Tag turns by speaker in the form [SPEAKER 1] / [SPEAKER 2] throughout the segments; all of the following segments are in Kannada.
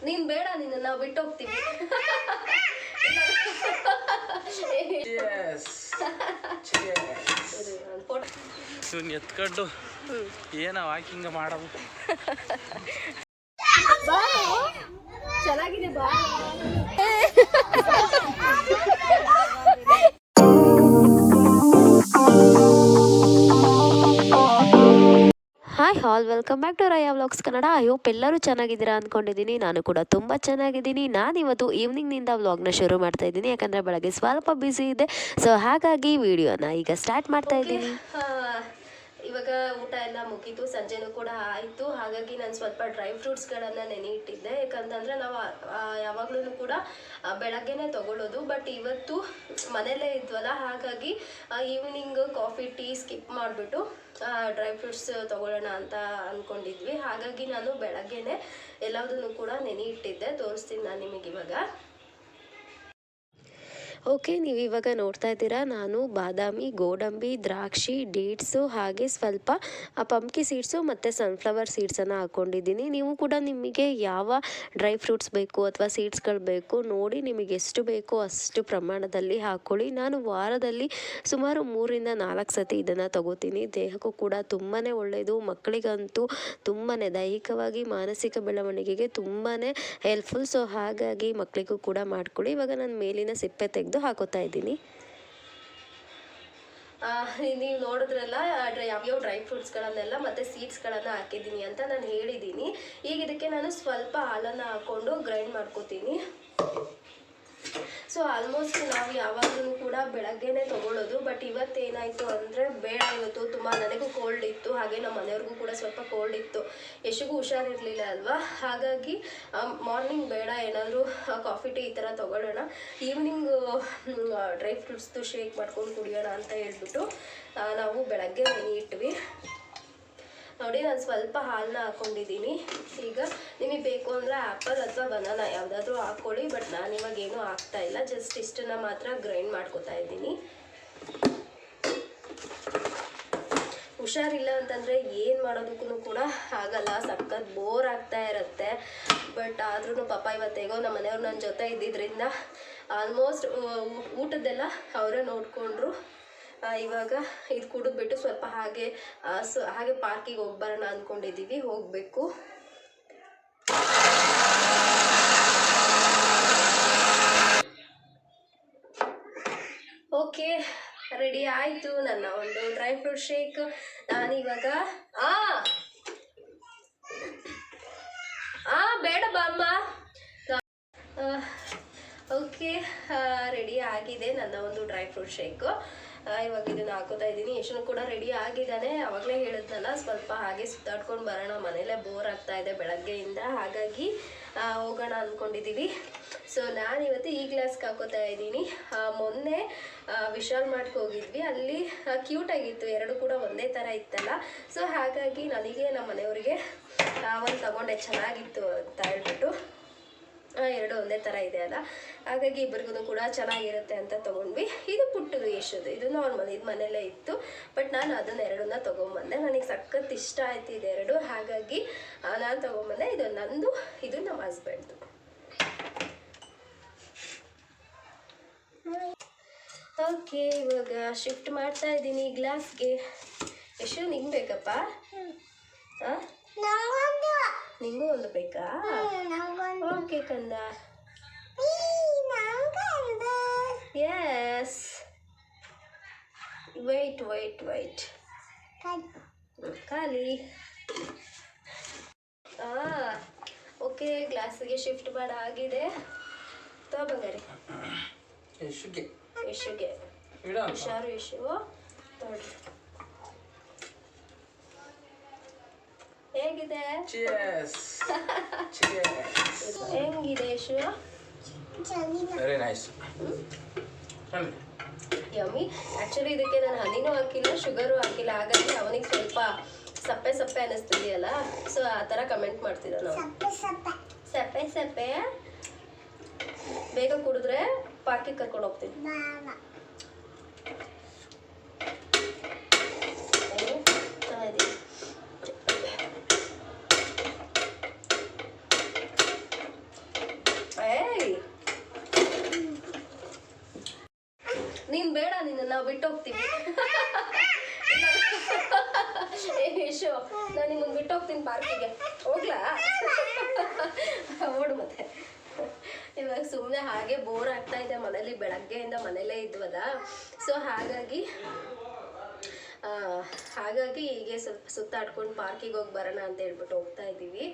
[SPEAKER 1] ನೀನ್ ಬೇಡ, ನಿನ್ನ ನಾವು ಬಿಟ್ಟು ಹೋಗ್ತೀವಿ.
[SPEAKER 2] ಎತ್ಕೊಂಡು ಏನ ವಾಕಿಂಗ್ ಮಾಡೋದು
[SPEAKER 1] ಚೆನ್ನಾಗಿದೆ ಬಾ. Hi all, welcome back to Raya vlogs Kannada. I hope ಎಲ್ಲರೂ ಚೆನ್ನಾಗಿದ್ದೀರಾ ಅಂದ್ಕೊಂಡಿದ್ದೀನಿ. ನಾನು ಕೂಡ ತುಂಬ ಚೆನ್ನಾಗಿದ್ದೀನಿ. ನಾನಿವತ್ತು ಈವ್ನಿಂಗ್ನಿಂದ ವ್ಲಾಗ್ನ ಶುರು ಮಾಡ್ತಾ ಇದ್ದೀನಿ, ಯಾಕಂದರೆ ಬೆಳಗ್ಗೆ ಸ್ವಲ್ಪ ಬ್ಯುಸಿ ಇದೆ. ಸೊ ಹಾಗಾಗಿ ವಿಡಿಯೋನ ಈಗ ಸ್ಟಾರ್ಟ್ ಮಾಡ್ತಾ ಇದ್ದೀನಿ. ಇವಾಗ ಊಟ ಎಲ್ಲ ಮುಗೀತು, ಸಂಜೆನೂ ಕೂಡ ಆಯಿತು. ಹಾಗಾಗಿ ನಾನು ಸ್ವಲ್ಪ ಡ್ರೈ ಫ್ರೂಟ್ಸ್ಗಳನ್ನು ನೆನೆ ಇಟ್ಟಿದ್ದೆ. ಯಾಕಂತಂದರೆ ನಾವು ಯಾವಾಗಲೂ ಕೂಡ ಬೆಳಗ್ಗೆನೇ ತೊಗೊಳ್ಳೋದು. ಬಟ್ ಇವತ್ತು ಮನೆಯಲ್ಲೇ ಇದ್ವಲ್ಲ, ಹಾಗಾಗಿ ಈವ್ನಿಂಗ್ ಕಾಫಿ ಟೀ ಸ್ಕಿಪ್ ಮಾಡಿಬಿಟ್ಟು ಡ್ರೈ ಫ್ರೂಟ್ಸ್ ತೊಗೊಳ್ಳೋಣ ಅಂತ ಅಂದ್ಕೊಂಡಿದ್ವಿ. ಹಾಗಾಗಿ ನಾನು ಬೆಳಗ್ಗೆನೇ ಎಲ್ಲದನ್ನು ಕೂಡ ನೆನೆ ಇಟ್ಟಿದ್ದೆ. ತೋರಿಸ್ತೀನಿ ನಾನು ನಿಮಗೆ ಇವಾಗ. ಓಕೆ, ನೀವು ಇವಾಗ ನೋಡ್ತಾ ಇದ್ದೀರಾ, ನಾನು ಬಾದಾಮಿ, ಗೋಡಂಬಿ, ದ್ರಾಕ್ಷಿ, ಡೇಟ್ಸು ಹಾಗೆ ಸ್ವಲ್ಪ ಪಂಪ್ಕಿ ಸೀಡ್ಸು ಮತ್ತು ಸನ್ಫ್ಲವರ್ ಸೀಡ್ಸನ್ನು ಹಾಕ್ಕೊಂಡಿದ್ದೀನಿ. ನೀವು ಕೂಡ ನಿಮಗೆ ಯಾವ ಡ್ರೈ ಫ್ರೂಟ್ಸ್ ಬೇಕು ಅಥವಾ ಸೀಡ್ಸ್ಗಳು ಬೇಕು ನೋಡಿ, ನಿಮಗೆ ಎಷ್ಟು ಬೇಕೋ ಅಷ್ಟು ಪ್ರಮಾಣದಲ್ಲಿ ಹಾಕ್ಕೊಳ್ಳಿ. ನಾನು ವಾರದಲ್ಲಿ ಸುಮಾರು 3-4 ಸತಿ ಇದನ್ನು ತಗೋತೀನಿ. ದೇಹಕ್ಕೂ ಕೂಡ ತುಂಬಾ ಒಳ್ಳೆಯದು. ಮಕ್ಕಳಿಗಂತೂ ತುಂಬಾ ದೈಹಿಕವಾಗಿ ಮಾನಸಿಕ ಬೆಳವಣಿಗೆಗೆ ತುಂಬಾ ಹೆಲ್ಪ್ಫುಲ್. ಸೊ ಹಾಗಾಗಿ ಮಕ್ಕಳಿಗೂ ಕೂಡ ಮಾಡ್ಕೊಳ್ಳಿ. ಇವಾಗ ನಾನು ಮೇಲಿನ ಸಿಪ್ಪೆ ತೆಗೆದು ಹಾಕೋತಾ ಇದ್ದೀನಿ. ನೀವು ನೋಡಿದ್ರಲ್ಲ ಯಾವ್ಯಾವ ಡ್ರೈ ಫ್ರೂಟ್ಸ್ಗಳನ್ನೆಲ್ಲ ಮತ್ತು ಸೀಡ್ಸ್ಗಳನ್ನು ಹಾಕಿದ್ದೀನಿ ಅಂತ ನಾನು ಹೇಳಿದ್ದೀನಿ. ಈಗ ಇದಕ್ಕೆ ನಾನು ಸ್ವಲ್ಪ ಹಾಲನ್ನು ಹಾಕ್ಕೊಂಡು ಗ್ರೈಂಡ್ ಮಾಡ್ಕೋತೀನಿ. ಸೊ ಆಲ್ಮೋಸ್ಟ್ ನಾವು ಯಾವಾಗಲೂ ಕೂಡ ಬೆಳಗ್ಗೆನೇ ತೊಗೊಳ್ಳೋದು. ಬಟ್ ಇವತ್ತೇನಾಯಿತು ಅಂದರೆ ಬೇಡ, ಇವತ್ತು ತುಂಬ ನನಗೂ ಕೋಲ್ಡ್ ಇತ್ತು, ಹಾಗೆ ನಮ್ಮ ಮನೆಯವ್ರಿಗೂ ಕೂಡ ಸ್ವಲ್ಪ ಕೋಲ್ಡ್ ಇತ್ತು, ಎಷ್ಟಿಗೂ ಹುಷಾರಿರಲಿಲ್ಲ ಅಲ್ವಾ. ಹಾಗಾಗಿ ಮಾರ್ನಿಂಗ್ ಬೇಡ, ಏನಾದರೂ ಕಾಫಿ ಟೀ ಈ ಥರ ತೊಗೊಳ್ಳೋಣ, ಈವ್ನಿಂಗ್ ಡ್ರೈ ಫ್ರೂಟ್ಸ್ದು ಶೇಕ್ ಮಾಡ್ಕೊಂಡು ಕುಡಿಯೋಣ ಅಂತ ಹೇಳ್ಬಿಟ್ಟು ನಾವು ಬೆಳಗ್ಗೆ ನೆನೆ ಇಟ್ವಿ. ನೋಡಿ, ನಾನು ಸ್ವಲ್ಪ ಹಾಲನ್ನ ಹಾಕ್ಕೊಂಡಿದ್ದೀನಿ. ಈಗ ನಿಮಗೆ ಬೇಕು ಅಂದರೆ ಆ್ಯಪಲ್ ಅಥವಾ ಬನಾನಾ ಯಾವುದಾದ್ರೂ ಹಾಕ್ಕೊಳ್ಳಿ. ಬಟ್ ನಾನಿವಾಗ ಏನೂ ಹಾಕ್ತಾ ಇಲ್ಲ, ಜಸ್ಟ್ ಇಷ್ಟನ್ನು ಮಾತ್ರ ಗ್ರೈಂಡ್ ಮಾಡ್ಕೊತಾ ಇದ್ದೀನಿ. ಹುಷಾರಿಲ್ಲ ಅಂತಂದರೆ ಏನು ಮಾಡೋದಕ್ಕೂ ಕೂಡ ಆಗಲ್ಲ, ಸಖತ್ ಬೋರ್ ಆಗ್ತಾ ಇರುತ್ತೆ. ಬಟ್ ಆದ್ರೂ ಪಾಪ ಇವತ್ತೇಗೋ ನಮ್ಮ ಮನೆಯವ್ರು ನನ್ನ ಜೊತೆ ಇದ್ದಿದ್ದರಿಂದ ಆಲ್ಮೋಸ್ಟ್ ಊಟದ್ದೆಲ್ಲ ಅವರೇ ನೋಡಿಕೊಂಡ್ರು. ಇವಾಗ ಇದು ಕುಡಿದ್ಬಿಟ್ಟು ಸ್ವಲ್ಪ ಹಾಗೆ ಪಾರ್ಕಿಗೆ ಹೋಗಿ ಬರೋಣ ಅಂದ್ಕೊಂಡಿದ್ದೀವಿ, ಹೋಗಬೇಕು. ಓಕೆ, ರೆಡಿ ಆಯಿತು ನನ್ನ ಒಂದು ಡ್ರೈ ಫ್ರೂಟ್ ಶೇಕ್. ನಾನಿವಾಗ ಬೇಡ ಬಾಮ್ಮ. ಓಕೆ, ರೆಡಿ ಆಗಿದೆ ನನ್ನ ಒಂದು ಡ್ರೈ ಫ್ರೂಟ್ ಶೇಕು. ಇವಾಗ ಇದನ್ನು ಹಾಕೋತಾ ಇದ್ದೀನಿ. ಯಶನು ಕೂಡ ರೆಡಿ ಆಗಿದ್ದಾನೆ. ಆವಾಗಲೇ ಹೇಳಿದ್ನಲ್ಲ, ಸ್ವಲ್ಪ ಹಾಗೆ ಸುತ್ತಾಡ್ಕೊಂಡು ಬರೋಣ, ಮನೇಲೇ ಬೋರ್ ಆಗ್ತಾ ಇದೆ ಬೆಳಗ್ಗೆಯಿಂದ, ಹಾಗಾಗಿ ಹೋಗೋಣ ಅಂದ್ಕೊಂಡಿದ್ದೀವಿ. ಸೊ ನಾನಿವತ್ತು ಈ ಗ್ಲಾಸ್ಗೆ ಹಾಕೋತಾ ಇದ್ದೀನಿ. ಮೊನ್ನೆ ವಿಶಾಲ್ ಮಾರ್ಟ್ಗೆ ಹೋಗಿದ್ವಿ, ಅಲ್ಲಿ ಕ್ಯೂಟಾಗಿತ್ತು, ಎರಡು ಕೂಡ ಒಂದೇ ಥರ ಇತ್ತಲ್ಲ. ಸೊ ಹಾಗಾಗಿ ನನಗೆ ನಮ್ಮ ಮನೆಯವರಿಗೆ ಒಂದು ತಗೊಂಡೆ, ಚೆನ್ನಾಗಿತ್ತು ಅಂತ ಹೇಳ್ಬಿಟ್ಟು. ಎರಡು ಒಂದೇ ಥರ ಇದೆ ಅಲ್ಲ, ಹಾಗಾಗಿ ಇಬ್ಬರಿಗೂ ಕೂಡ ಚೆನ್ನಾಗಿರುತ್ತೆ ಅಂತ ತೊಗೊಂಡ್ವಿ. ಇದು ಪುಟ್ಟದು ಯಶದು, ಇದು ನಾರ್ಮಲ್, ಇದು ಮನೆಯಲ್ಲೇ ಇತ್ತು. ಬಟ್ ನಾನು ಅದನ್ನು ಎರಡನ್ನ ತೊಗೊಂಬಂದೆ. ನನಗೆ ಸಖತ್ ಇಷ್ಟ ಆಯ್ತು ಇದೆರಡು, ಹಾಗಾಗಿ ನಾನು ತೊಗೊಂಬಂದೆ. ಇದು ನಂದು, ಇದು ನಮ್ಮ ಹಸ್ಬೆಂಡ್ದು. ಓಕೆ, ಇವಾಗ ಶಿಫ್ಟ್ ಮಾಡ್ತಾ ಇದ್ದೀನಿ ಗ್ಲಾಸ್ಗೆ. ಎಷ್ಟು ನಿಂಗೆ ಬೇಕಪ್ಪ? ನಿಂಗೂ ಒಂದು ಬೇಕಾ? ಓಕೆ ಕಂದ. ಎಸ್, ವೆಯ್ಟ್ ಖಾಲಿ. ಓಕೆ, ಗ್ಲಾಸಿಗೆ ಶಿಫ್ಟ್ ಮಾಡಾಗಿದೆ. ತಗೊಂಬಂಗಾರಿ ಯಶುಗೆ ಹುಷಾರು ಯಶು. ತೊಗೊಳ್ರಿ, ಹೇಗಿದೆ? ಹೆಂಗಿದೆ Yashu?
[SPEAKER 2] Very nice,
[SPEAKER 1] yummy. Actually ಇದಕ್ಕೆ ನಾನು ಹನಿನೂ ಹಾಕಿಲ್ಲ, ಶುಗರು ಹಾಕಿಲ್ಲ, ಹಾಗಾಗಿ ಅವನಿಗೆ ಸ್ವಲ್ಪ ಸಪ್ಪೆ ಅನ್ನಿಸ್ತಿದೆಯಲ್ಲ. ಸೊ ಆ ಥರ ಕಮೆಂಟ್ ಮಾಡ್ತಿದ್ದ ನಾವು. ಸಪ್ಪೆ ಬೇಗ ಕುಡಿದ್ರೆ ಪಾರ್ಕಿಗೆ ಕರ್ಕೊಂಡು ಹೋಗ್ತೀನಿ. ನಾವು ಬಿಟ್ಟು ಹೋಗ್ತೀವಿ. ಯಶು ನಾನು ನಿಮ್ಮನ್ನು ಬಿಟ್ಟು ಹೋಗ್ತೀನಿ ಪಾರ್ಕಿಗೆ, ಹೋಗ್ಲಾ? ಓಡು ಮತ್ತೆ. ಇವಾಗ ಸುಮ್ಮನೆ ಹಾಗೆ ಬೋರ್ ಆಗ್ತಾ ಇದೆ ಮನೇಲಿ, ಬೆಳಗ್ಗೆಯಿಂದ ಮನೇಲೇ ಇದ್ವಲ್ಲ. ಸೊ ಹಾಗಾಗಿ ಹೀಗೆ ಸ್ವಲ್ಪ ಸುತ್ತಾಡ್ಕೊಂಡು ಪಾರ್ಕಿಗೆ ಹೋಗಿ ಬರೋಣ ಅಂತ ಹೇಳ್ಬಿಟ್ಟು ಹೋಗ್ತಾ ಇದ್ದೀವಿ.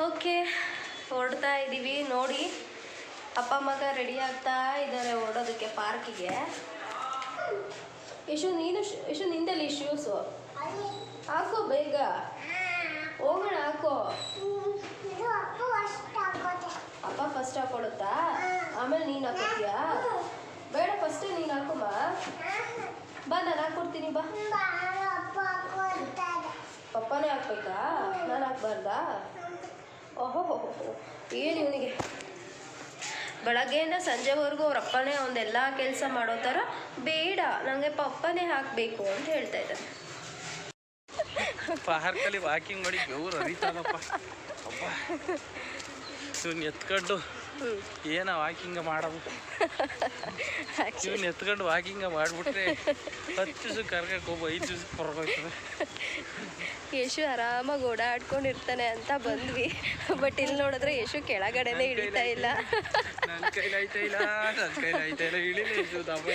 [SPEAKER 1] ಓಕೆ, ಹೊರಡ್ತಾ ಇದ್ದೀವಿ. ನೋಡಿ ಅಪ್ಪ ಮಗ ರೆಡಿ ಆಗ್ತಾ ಇದ್ದಾರೆ ಹೊರಡೋದಕ್ಕೆ ಪಾರ್ಕಿಗೆ. ಯಶು ನಿಂದಲ್ಲಿ ಶೂಸು ಹಾಕೋ, ಬೇಗ ಹೋಗೋಣ. ಹಾಕೋ, ಅಪ್ಪ ಫಸ್ಟ್ ಹಾಕೊಳುತ್ತಾ, ಆಮೇಲೆ ನೀನು ಹಾಕೋತೀಯಾ? ಬೇಡ, ಫಸ್ಟೇ ನೀನು ಹಾಕೋಮ್ಮ. ಬಾ, ನಾನು ಹಾಕ್ಕೊಡ್ತೀನಿ. ಬಾ, ಪಪ್ಪನೇ ಹಾಕ್ಬೇಕಾ? ನಾನು ಹಾಕ್ಬಾರ್ದಾ? ಓಹೋ, ಏನು ಇವನಿಗೆ ಬೆಳಗ್ಗೆಯಿಂದ ಸಂಜೆವರೆಗೂ ಅವ್ರ ಅಪ್ಪನೇ ಒಂದೆಲ್ಲ ಕೆಲಸ ಮಾಡೋ ಥರ, ಬೇಡ ನನಗೆ ಪಪ್ಪನೇ ಹಾಕಬೇಕು ಅಂತ ಹೇಳ್ತಾ ಇದ್ದಾರೆ.
[SPEAKER 2] ಪಾರ್ಕಲ್ಲಿ ವಾಕಿಂಗ್ ಮಾಡಿ ಬೆವರು ಹರಿತಾನಪ್ಪ. ಅಪ್ಪ ಇವ್ನು ಎತ್ಕೊಂಡು ಏನೋ ವಾಕಿಂಗ ಮಾಡೋದು. ಇವ್ನು ಎತ್ಕೊಂಡು ವಾಕಿಂಗ ಮಾಡಿಬಿಟ್ರೆ 10 ದಿವ್ಸಕ್ಕೆ ಕರ್ಕಕ್ಕೆ ಹೋಗೋ 5 ದಿವ್ಸಕ್ಕೆ ಹೊರಗೋಗ್ತದೆ.
[SPEAKER 1] ಯಶು ಆರಾಮಾಗಿ ಓಡಾಡ್ಕೊಂಡಿರ್ತಾನೆ ಅಂತ ಬಂದ್ವಿ. ಬಟ್ ಇಲ್ಲಿ ನೋಡಿದ್ರೆ ಯಶು ಕೆಳಗಡೆನೇ ಇಳಿತಾ ಇಲ್ಲ.
[SPEAKER 2] ನನ್ನ ಕೈಲಾಯ್ತಾ ಇಲ್ಲ, ಇಳಿಲೇ ಯಶು ದಮ್ಮ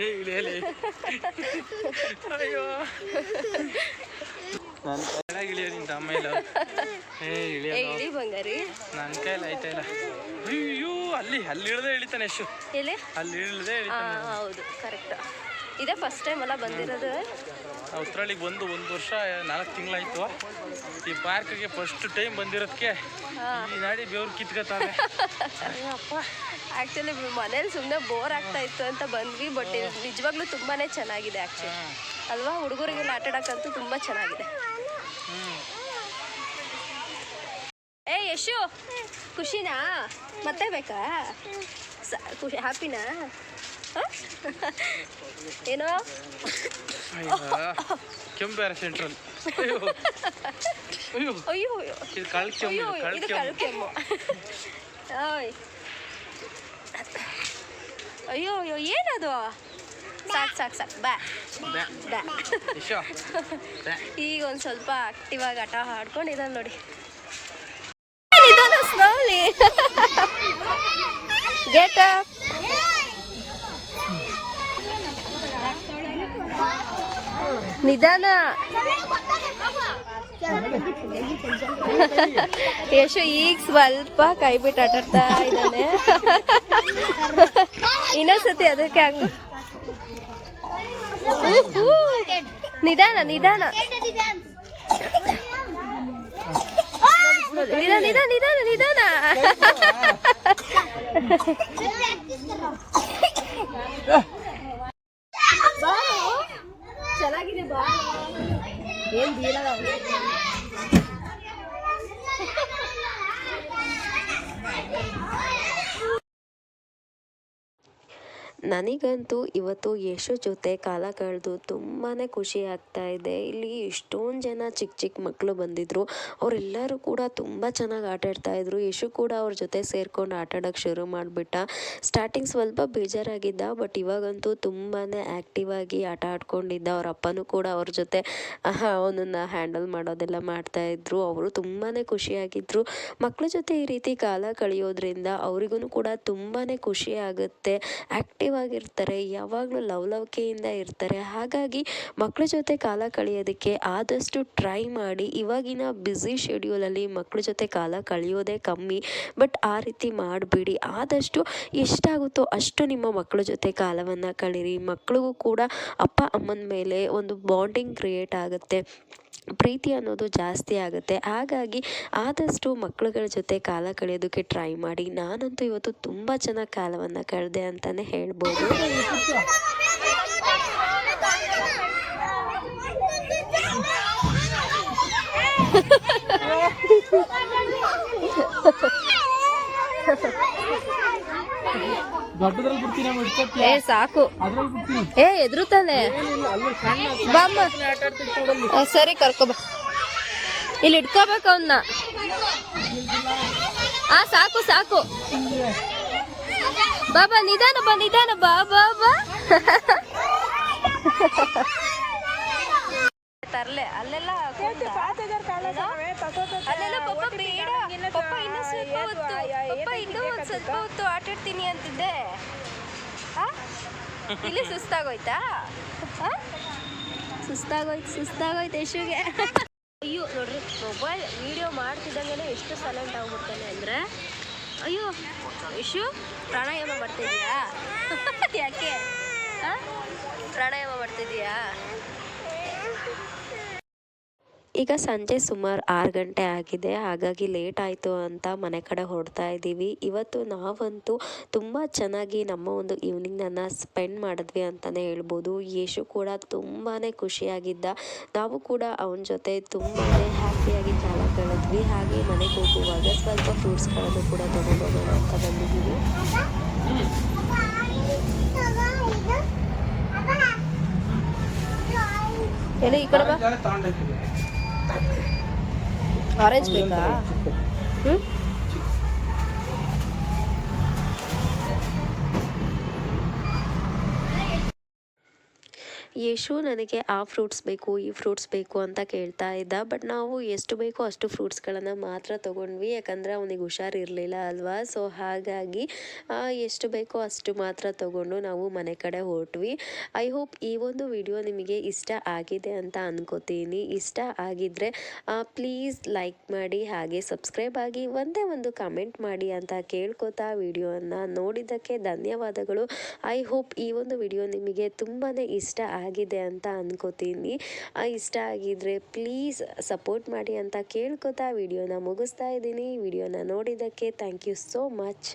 [SPEAKER 2] ಇಳಿಯಲಿ. ಅಯ್ಯೋ, ನನ್ನ ಕೆಳಗೆ ಇಳಿಯೋ ನಿಂತ ಅಮ್ಮ ಇಲ್ಲ.
[SPEAKER 1] ಇಳಿ ಬಂಗಾರಿ,
[SPEAKER 2] ನನ್ನ ಕೈಲಿ ಆಯ್ತಾ ಇಲ್ಲ. ಅಯ್ಯೋ, ಅಲ್ಲಿ ಇಳ್ದೇ ಇಳಿತಾನೆ ಯಶು.
[SPEAKER 1] ಎಲ್ಲಿ?
[SPEAKER 2] ಅಲ್ಲಿ ಇಳ್ದೇ ಇಳಿತಾನೆ.
[SPEAKER 1] ಹೌದು, ಕರೆಕ್ಟ್. ಇದೇ ಫಸ್ಟ್ ಟೈಮ್ ಅಲ್ಲ ಬಂದಿರೋದು.
[SPEAKER 2] ಉತ್ರಳ್ಳಿಗೆ ಬಂದು 1 ವರ್ಷ 4 ತಿಂಗಳಾಯ್ತು. ಈ ಪಾರ್ಕ್ಗೆ ಫಸ್ಟ್ ಟೈಮ್ ಬಂದಿರೋದಕ್ಕೆ ಈ ನಾಡಿ ಬೆವ್ರು ಕಿತ್ಕೊತಾವೆ.
[SPEAKER 1] ಆ್ಯಕ್ಚುಲಿ ಮನೇಲಿ ಸುಮ್ಮನೆ ಬೋರ್ ಆಗ್ತಾ ಇತ್ತು ಅಂತ ಬಂದ್ವಿ. ಬಟ್ ನಿಜವಾಗ್ಲೂ ತುಂಬಾ ಚೆನ್ನಾಗಿದೆ ಆ್ಯಕ್ಚುಲಿ, ಅಲ್ವಾ? ಹುಡುಗರಿಗೆಲ್ಲ ಆಟ ಆಡೋಕ್ಕಂತೂ ತುಂಬ ಚೆನ್ನಾಗಿದೆ. ಏ ಯಶು, ಖುಷಿನಾ? ಮತ್ತೆ ಬೇಕಾ? ಖುಷಿ, ಹ್ಯಾಪಿನಾ? ಏನೋ
[SPEAKER 2] ಕೆಂಬೇರ ಸೆಂಟ್ರಲ್.
[SPEAKER 1] ಅಯ್ಯೋ ಅಯ್ಯೋ,
[SPEAKER 2] ಇದು ಕಳ್ಕೆಮ್ಮು.
[SPEAKER 1] ಅಯ್ಯೋ ಅಯ್ಯೋ, ಏನದು? ಸಾಕು ಬಾ. ಈಗ ಒಂದು ಸ್ವಲ್ಪ ಆಕ್ಟಿವ್ ಆಗಿ ಆಟ ಆಡ್ಕೊಂಡಿದ್ದಾನೆ ನೋಡಿ. Slowly get up. ನಿಧಾನ. ಯಶು ಈಗ ಸ್ವಲ್ಪ ಕೈ ಬಿಟ್ಟು ಆಟಾಡ್ತಾ ಇದ್ದಾನೆ. ಇನ್ನೊಂದ್ಸತಿ ಅದಕ್ಕೆ ಹಾಕು. ನಿಧಾನ ನಿಧಾನ ನಿಧಾನ ನಿಧಾನ ನಿಧಾನ. ಚೆನ್ನಾಗಿದೆ ಬಾ. ಏನ್ ಬೀಳಲ್ಲ. ನನಗಂತೂ ಇವತ್ತು ಯಶು ಜೊತೆ ಕಾಲ ಕಳೆದು ತುಂಬಾ ಖುಷಿ ಆಗ್ತಾ ಇದೆ. ಇಲ್ಲಿ ಎಷ್ಟೊಂದು ಜನ ಚಿಕ್ಕ ಮಕ್ಕಳು ಬಂದಿದ್ದರು. ಅವರೆಲ್ಲರೂ ಕೂಡ ತುಂಬ ಚೆನ್ನಾಗಿ ಆಟಾಡ್ತಾಯಿದ್ರು. ಯಶು ಕೂಡ ಅವ್ರ ಜೊತೆ ಸೇರ್ಕೊಂಡು ಆಟಾಡೋಕ್ಕೆ ಶುರು ಮಾಡಿಬಿಟ್ಟ. ಸ್ಟಾರ್ಟಿಂಗ್ ಸ್ವಲ್ಪ ಬೇಜಾರಾಗಿದ್ದ, ಬಟ್ ಇವಾಗಂತೂ ತುಂಬಾ ಆ್ಯಕ್ಟಿವ್ ಆಗಿ ಆಟ ಆಡ್ಕೊಂಡಿದ್ದ. ಅವ್ರ ಅಪ್ಪನೂ ಕೂಡ ಅವ್ರ ಜೊತೆ ಅವನನ್ನು ಹ್ಯಾಂಡಲ್ ಮಾಡೋದೆಲ್ಲ ಮಾಡ್ತಾಯಿದ್ರು. ಅವರು ತುಂಬಾ ಖುಷಿಯಾಗಿದ್ದರು. ಮಕ್ಕಳ ಜೊತೆ ಈ ರೀತಿ ಕಾಲ ಕಳೆಯೋದ್ರಿಂದ ಅವರಿಗೂ ಕೂಡ ತುಂಬಾ ಖುಷಿ ಆಗುತ್ತೆ. ಆ್ಯಕ್ಟಿವ್ ಆಗಿರ್ತಾರೆ, ಯಾವಾಗಲೂ ಲವಲವಿಕೆಯಿಂದ ಇರ್ತಾರೆ. ಹಾಗಾಗಿ ಮಕ್ಕಳ ಜೊತೆ ಕಾಲ ಕಳೆಯೋದಕ್ಕೆ ಆದಷ್ಟು ಟ್ರೈ ಮಾಡಿ. ಇವಾಗಿನ ಬ್ಯುಸಿ ಶೆಡ್ಯೂಲಲ್ಲಿ ಮಕ್ಕಳ ಜೊತೆ ಕಾಲ ಕಳೆಯೋದೇ ಕಮ್ಮಿ. ಬಟ್ ಆ ರೀತಿ ಮಾಡಿಬಿಡಿ. ಆದಷ್ಟು ಎಷ್ಟಾಗುತ್ತೋ ಅಷ್ಟು ನಿಮ್ಮ ಮಕ್ಕಳ ಜೊತೆ ಕಾಲವನ್ನು ಕಳೀರಿ. ಮಕ್ಕಳಿಗೂ ಕೂಡ ಅಪ್ಪ ಅಮ್ಮನ ಮೇಲೆ ಒಂದು ಬಾಂಡಿಂಗ್ ಕ್ರಿಯೇಟ್ ಆಗುತ್ತೆ, ಪ್ರೀತಿ ಅನ್ನೋದು ಜಾಸ್ತಿ ಆಗುತ್ತೆ. ಹಾಗಾಗಿ ಆದಷ್ಟು ಮಕ್ಕಳುಗಳ ಜೊತೆ ಕಾಲ ಕಳೆಯೋದಕ್ಕೆ ಟ್ರೈ ಮಾಡಿ. ನಾನಂತೂ ಇವತ್ತು ತುಂಬ ಚೆನ್ನಾಗಿ ಕಾಲವನ್ನು ಕಳೆದೆ ಅಂತಲೇ ಹೇಳ್ಬೋದು. ಏ ಸಾಕು, ಏ ಎದುರುತ್ತಾನೆ. ಸರಿ ಕರ್ಕೊಬ, ಇಲ್ಲಿ ಇಟ್ಕೋಬೇಕು ಅವನ್ನ. ಸಾಕು ಸಾಕು. ಬಾಬಾ ನಿಧಾನ ಬಾ ನಿಧಾನ ಬಾ ಬಾ ಬಾ ತರ್ಲೆ ಅಲ್ಲೆಲ್ಲ ಅಲ್ಲೆಲ್ಲ ಪಪ್ಪ ಬೇಡ ಪಪ್ಪ ಇನ್ನೂ ಸ್ವಲ್ಪ ಹೊತ್ತು ಪಪ್ಪ ಇನ್ನೂ ಒಂದು ಸ್ವಲ್ಪ ಹೊತ್ತು ಆಟಾಡ್ತೀನಿ ಅಂತಿದ್ದೆ ಇಲ್ಲಿ ಸುಸ್ತಾಗೋಯ್ತಾ ಸುಸ್ತಾಗೋಯ್ತು ಯಶುಗೆ ಅಯ್ಯೋ ನೋಡ್ರಿ ಮೊಬೈಲ್ ವಿಡಿಯೋ ಮಾಡ್ತಿದ್ದಂಗೆ ಎಷ್ಟು ಸೈಲೆಂಟ್ ಆಗ್ಬಿಡ್ತಾನೆ ಅಂದರೆ ಅಯ್ಯೋ ಯಶು ಪ್ರಾಣಾಯಾಮ ಮಾಡ್ತಿದ್ಯಾ ಯಾಕೆ ಪ್ರಾಣಾಯಾಮ ಮಾಡ್ತಿದ್ಯಾ ಈಗ ಸಂಜೆ ಸುಮಾರು 6 ಗಂಟೆ ಆಗಿದೆ, ಹಾಗಾಗಿ ಲೇಟ್ ಆಯಿತು ಅಂತ ಮನೆ ಕಡೆ ಹೊರಡ್ತಾ ಇದ್ದೀವಿ. ಇವತ್ತು ನಾವಂತೂ ತುಂಬ ಚೆನ್ನಾಗಿ ನಮ್ಮ ಒಂದು ಈವ್ನಿಂಗನ್ನು ಸ್ಪೆಂಡ್ ಮಾಡಿದ್ವಿ ಅಂತಲೇ ಹೇಳ್ಬೋದು. ಯಶು ಕೂಡ ತುಂಬಾ ಖುಷಿಯಾಗಿದ್ದ, ನಾವು ಕೂಡ ಅವನ ಜೊತೆ ತುಂಬಾ ಹ್ಯಾಪಿಯಾಗಿ ಕಾಲ ಕಳೆದ್ವಿ. ಹಾಗೆ ಮನೆಗೆ ಹೋಗುವಾಗ ಸ್ವಲ್ಪ ಫ್ರೂಟ್ಸ್ಗಳನ್ನು ಕೂಡ ತೊಗೊಂಡೋಗೋಣ ಅಂತ ಬಂದಿದ್ದೀವಿ. ಎಲ್ಲ ಈ ಕಡೆ ಬಾ. ಆರೆಂಜ್ ಬೇಕಾ? ಯಶು ನನಗೆ ಆ ಫ್ರೂಟ್ಸ್ ಬೇಕು ಈ ಫ್ರೂಟ್ಸ್ ಬೇಕು ಅಂತ ಕೇಳ್ತಾ ಇದ್ದ. ಬಟ್ ನಾವು ಎಷ್ಟು ಬೇಕೋ ಅಷ್ಟು ಫ್ರೂಟ್ಸ್ಗಳನ್ನು ಮಾತ್ರ ತೊಗೊಂಡ್ವಿ, ಯಾಕಂದರೆ ಅವನಿಗೆ ಹುಷಾರಿರಲಿಲ್ಲ ಅಲ್ವಾ. ಸೊ ಹಾಗಾಗಿ ಎಷ್ಟು ಬೇಕೋ ಅಷ್ಟು ಮಾತ್ರ ತೊಗೊಂಡು ನಾವು ಮನೆ ಕಡೆ ಹೊರಟ್ವಿ. ಐ ಹೋಪ್ ಈ ಒಂದು ವಿಡಿಯೋ ನಿಮಗೆ ಇಷ್ಟ ಆಗಿದೆ ಅಂತ ಅನ್ಕೋತೀನಿ. ಇಷ್ಟ ಆಗಿದ್ದರೆ ಪ್ಲೀಸ್ ಲೈಕ್ ಮಾಡಿ, ಹಾಗೆ ಸಬ್ಸ್ಕ್ರೈಬ್ ಆಗಿ ಒಂದೇ ಒಂದು ಕಮೆಂಟ್ ಮಾಡಿ ಅಂತ ಕೇಳ್ಕೊತಾ ವಿಡಿಯೋನ ನೋಡಿದ್ದಕ್ಕೆ ಧನ್ಯವಾದಗಳು. ಐ ಹೋಪ್ ಈ ಒಂದು ವಿಡಿಯೋ ನಿಮಗೆ ತುಂಬಾ ಇಷ್ಟ ಆಗಿದೆ ಅಂತ ಅನ್ಕೋತೀನಿ. ಇಷ್ಟ ಆಗಿದ್ರೆ ಪ್ಲೀಸ್ ಸಪೋರ್ಟ್ ಮಾಡಿ ಅಂತ ಕೇಳ್ಕೊತಾ ವಿಡಿಯೋನ ಮುಗಿಸ್ತಾ ಇದ್ದೀನಿ. ವಿಡಿಯೋನ ನೋಡಿದ್ದಕ್ಕೆ ಥ್ಯಾಂಕ್ ಯು ಸೋ ಮಚ್.